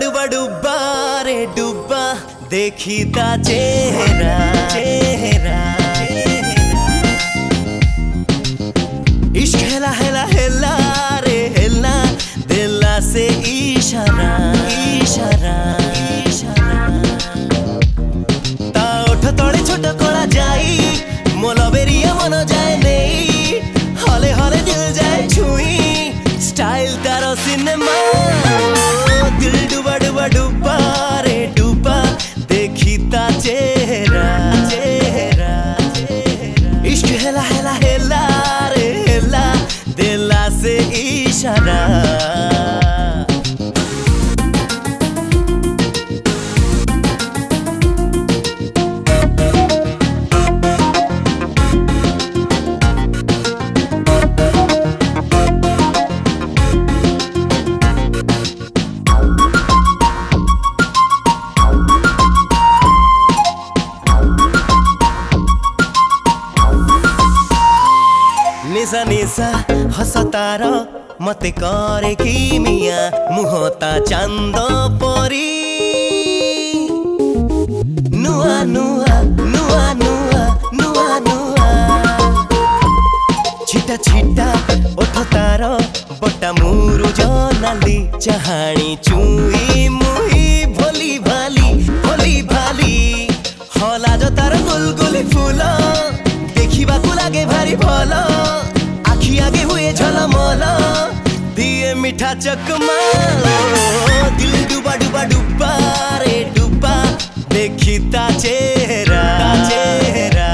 डुबा डुबा रे डुबा देखी ता चेहरा चेहरा इश्क हेला हेला हेला रे हेला दिला से इशारा इशारा ता ओठ तले छोट कला जाई मोलबेरिया मन जाए नहीं हले हले दिल जाए छुई स्टाइल तारो सिनेमा दिल डुबा डुबा डुबा रे डुबा देखी ता चेहरा चेहरा इश्क हेला हेला हेला रे हेला दिला से इशारा निशा निशा हसतार मते करे कि मिया मुहता चांद परी नुआ नुआ नुआ नुआ नुआ नुआ छिटा छिटा ओठ तार बटा मुरु जनाली चाहाणी चुई मुही भोली भाली हला जो तार गुलगुली फूल देखिबा को लागे भारी भला आखि आगे हुए झलमल दिए मीठा चकमा दिल डुबा डुबा डुबा रे डुबा देखी ता चेहरा चेहरा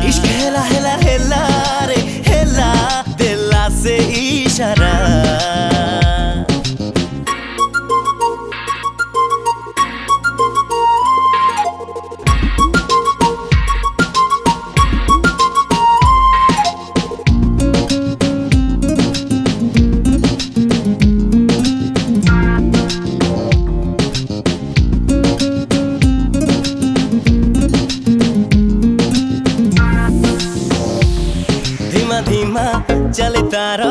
इश्क हेला हेला हेला रे हेला दिला से इशारा धीमा चले तार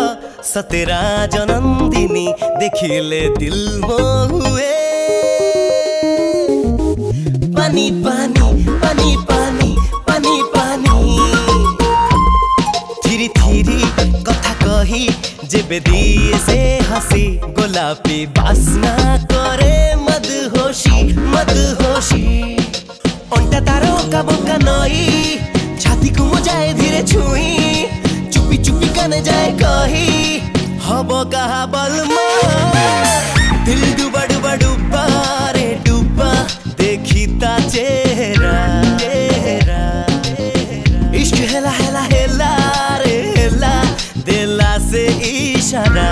सतेरा जनंदिनी देखिले दिल हुए पानी पानी पानी पानी पानी पानी धीरे धीरे कथा कही जेबे दिए से हसी गोलापी बासना करे मदहोशी अंटा तारो का बोका नई छाती को मुझाए धीरे छुई चुपी चुपी कने जाए कही हबो कहा बलमा दिल डुबा डुबा डुबा रे डुबा देखी ता चेहरा चेहरा इश्क हेला हेला हेला रे हेला दिला से इशारा।